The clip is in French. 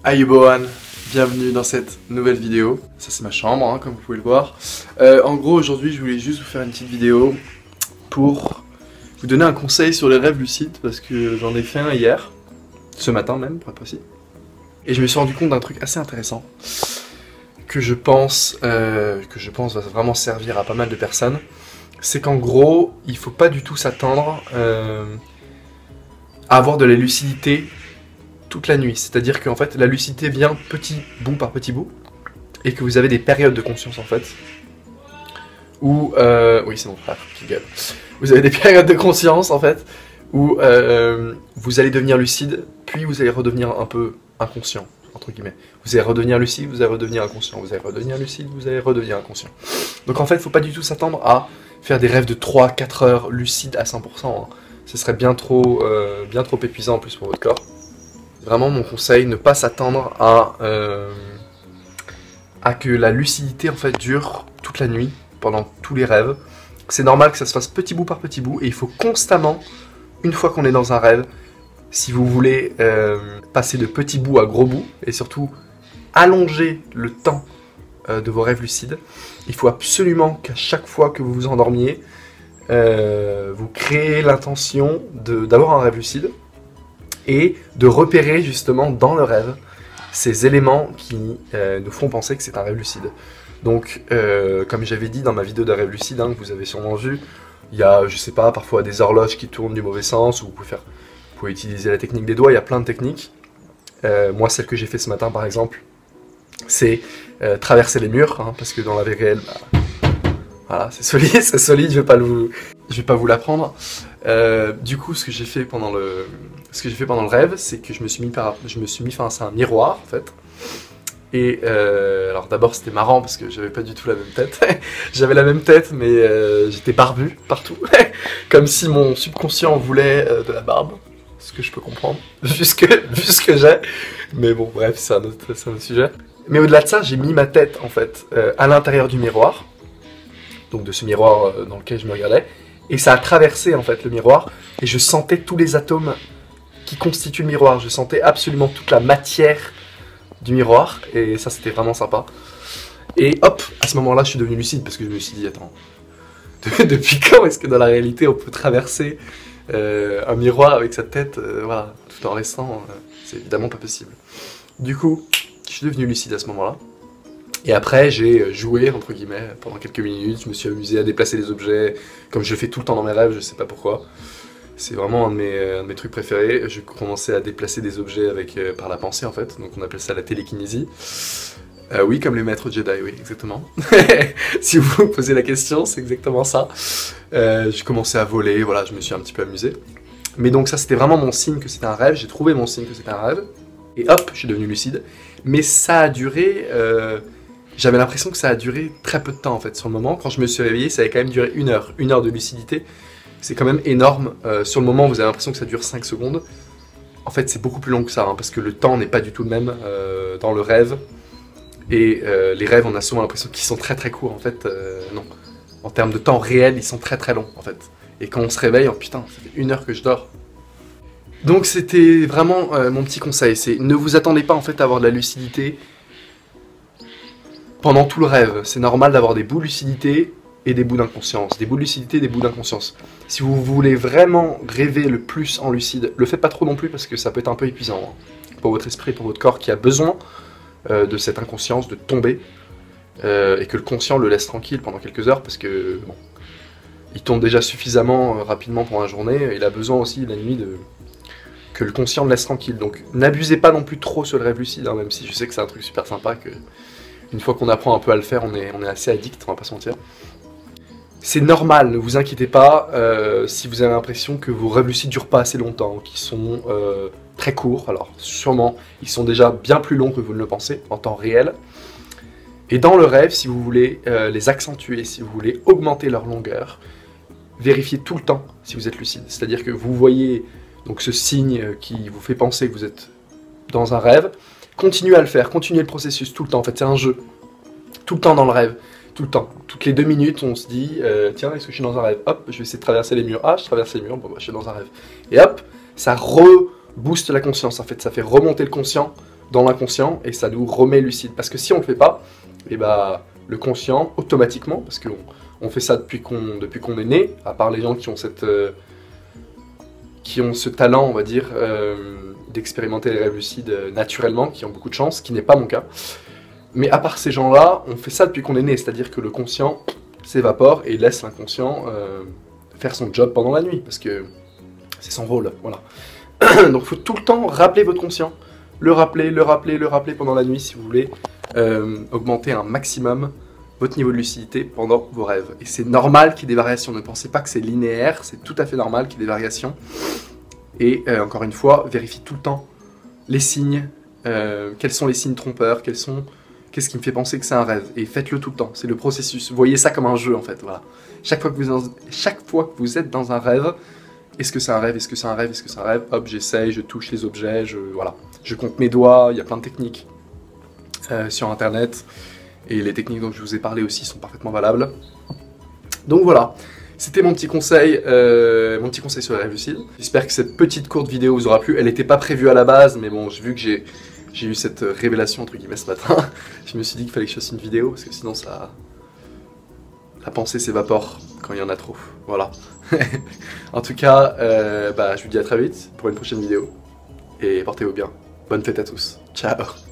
Aïboan, bienvenue dans cette nouvelle vidéo. Ça c'est ma chambre, hein, comme vous pouvez le voir. En gros aujourd'hui je voulais juste vous faire une petite vidéo pour vous donner un conseil sur les rêves lucides parce que j'en ai fait un hier, ce matin même pour être précis. Et je me suis rendu compte d'un truc assez intéressant que je pense va vraiment servir à pas mal de personnes. C'est qu'en gros, il faut pas du tout s'attendre à avoir de la lucidité toute la nuit. C'est-à-dire qu'en fait, la lucidité vient petit bout par petit bout, et que vous avez des périodes de conscience en fait, où... oui, c'est mon frère qui gueule. Vous avez des périodes de conscience en fait, où vous allez devenir lucide, puis vous allez redevenir un peu inconscient, entre guillemets. Vous allez redevenir lucide, vous allez redevenir inconscient, vous allez redevenir lucide, vous allez redevenir inconscient. Donc en fait, il ne faut pas du tout s'attendre à faire des rêves de 3-4 heures lucides à 100%. Hein. Ce serait bien trop épuisant en plus pour votre corps. Vraiment mon conseil, ne pas s'attendre à que la lucidité en fait dure toute la nuit, pendant tous les rêves. C'est normal que ça se fasse petit bout par petit bout, et il faut constamment, une fois qu'on est dans un rêve, si vous voulez passer de petits bouts à gros bouts, et surtout allonger le temps de vos rêves lucides, il faut absolument qu'à chaque fois que vous vous endormiez, vous créez l'intention d'avoir un rêve lucide, et de repérer justement dans le rêve ces éléments qui nous font penser que c'est un rêve lucide. Donc, comme j'avais dit dans ma vidéo de rêve lucide, hein, que vous avez sûrement vu, il y a, je sais pas, parfois des horloges qui tournent du mauvais sens, ou vous pouvez utiliser la technique des doigts, il y a plein de techniques. Moi, celle que j'ai fait ce matin, par exemple, c'est traverser les murs, hein, parce que dans la vie réelle, bah, voilà, c'est solide, je vais pas vous l'apprendre. Du coup, ce que j'ai fait pendant le rêve, c'est que je me suis mis face à un miroir en fait. Et alors d'abord c'était marrant parce que j'avais pas du tout la même tête. J'avais la même tête mais j'étais barbu partout. Comme si mon subconscient voulait de la barbe. Ce que je peux comprendre, vu ce que j'ai. Mais bon bref, c'est un autre sujet. Mais au-delà de ça, j'ai mis ma tête en fait à l'intérieur du miroir. Donc de ce miroir dans lequel je me regardais. Et ça a traversé en fait le miroir. Et je sentais tous les atomes qui constituent le miroir. Je sentais absolument toute la matière du miroir, et ça c'était vraiment sympa. Et hop, à ce moment-là je suis devenu lucide, parce que je me suis dit, attends, depuis quand est-ce que dans la réalité on peut traverser un miroir avec sa tête, voilà, tout en restant, c'est évidemment pas possible. Du coup, je suis devenu lucide à ce moment-là. Et après j'ai joué, entre guillemets, pendant quelques minutes, je me suis amusé à déplacer des objets, comme je le fais tout le temps dans mes rêves, je sais pas pourquoi. C'est vraiment un de mes trucs préférés. Je commençais à déplacer des objets par la pensée en fait, donc on appelle ça la télékinésie. Oui, comme les maîtres Jedi, oui, exactement. Si vous vous posez la question, c'est exactement ça. Je commençais à voler, voilà, je me suis un petit peu amusé. Mais donc ça c'était vraiment mon signe que c'était un rêve, j'ai trouvé mon signe que c'était un rêve, et hop, je suis devenu lucide. Mais ça a duré... J'avais l'impression que ça a duré très peu de temps en fait sur le moment. Quand je me suis réveillé, ça avait quand même duré 1 heure. 1 heure de lucidité. C'est quand même énorme. Sur le moment, vous avez l'impression que ça dure 5 secondes. En fait, c'est beaucoup plus long que ça, hein, parce que le temps n'est pas du tout le même dans le rêve. Et les rêves, on a souvent l'impression qu'ils sont très très courts. En fait, non. En termes de temps réel, ils sont très très longs, en fait. Et quand on se réveille, oh putain, ça fait 1 heure que je dors. Donc c'était vraiment mon petit conseil. C'est ne vous attendez pas en fait à avoir de la lucidité pendant tout le rêve. C'est normal d'avoir des bouts de lucidité et des bouts d'inconscience, des bouts de lucidité, des bouts d'inconscience. Si vous voulez vraiment rêver le plus en lucide, le faites pas trop non plus parce que ça peut être un peu épuisant hein, pour votre esprit, pour votre corps qui a besoin de cette inconscience, de tomber, et que le conscient le laisse tranquille pendant quelques heures parce que bon, il tombe déjà suffisamment rapidement pour la journée, il a besoin aussi la nuit que le conscient le laisse tranquille. Donc n'abusez pas non plus trop sur le rêve lucide, hein, même si je sais que c'est un truc super sympa, que une fois qu'on apprend un peu à le faire, on est assez addict, on va pas se mentir. C'est normal, ne vous inquiétez pas si vous avez l'impression que vos rêves lucides ne durent pas assez longtemps, qu'ils sont très courts. Alors sûrement, ils sont déjà bien plus longs que vous ne le pensez, en temps réel. Et dans le rêve, si vous voulez les accentuer, si vous voulez augmenter leur longueur, vérifiez tout le temps si vous êtes lucide. C'est-à-dire que vous voyez donc ce signe qui vous fait penser que vous êtes dans un rêve, continuez à le faire, continuez le processus tout le temps. En fait, c'est un jeu, tout le temps dans le rêve. Tout le temps, toutes les 2 minutes, on se dit tiens, est-ce que je suis dans un rêve? Hop, je vais essayer de traverser les murs. Ah, je traverse les murs, bon, bah, je suis dans un rêve. Et hop, ça rebooste la conscience, en fait, ça fait remonter le conscient dans l'inconscient et ça nous remet lucide. Parce que si on le fait pas, et bah, le conscient, automatiquement, parce qu'on fait ça depuis qu'on est né, à part les gens qui ont ce talent, on va dire, d'expérimenter les rêves lucides naturellement, qui ont beaucoup de chance, ce qui n'est pas mon cas. Mais à part ces gens-là, on fait ça depuis qu'on est né, c'est-à-dire que le conscient s'évapore et laisse l'inconscient faire son job pendant la nuit, parce que c'est son rôle, voilà. Donc il faut tout le temps rappeler votre conscient, le rappeler pendant la nuit si vous voulez augmenter un maximum votre niveau de lucidité pendant vos rêves. Et c'est normal qu'il y ait des variations, ne pensez pas que c'est linéaire, c'est tout à fait normal qu'il y ait des variations. Et encore une fois, vérifiez tout le temps les signes, quels sont les signes trompeurs, qu'est-ce qui me fait penser que c'est un rêve. Et faites-le tout le temps, c'est le processus. Voyez ça comme un jeu en fait, voilà. Chaque fois que vous êtes dans un rêve, est-ce que c'est un rêve, est-ce que c'est un rêve, est-ce que c'est un rêve, hop, j'essaye, je touche les objets, voilà. Je compte mes doigts, il y a plein de techniques sur internet. Et les techniques dont je vous ai parlé aussi sont parfaitement valables. Donc voilà, c'était mon petit conseil sur les rêves lucides. J'espère que cette petite courte vidéo vous aura plu. Elle n'était pas prévue à la base, mais bon, vu que j'ai eu cette révélation entre guillemets ce matin, je me suis dit qu'il fallait que je fasse une vidéo, parce que sinon la pensée s'évapore quand il y en a trop. Voilà. En tout cas, je vous dis à très vite pour une prochaine vidéo. Et portez-vous bien. Bonne fête à tous. Ciao.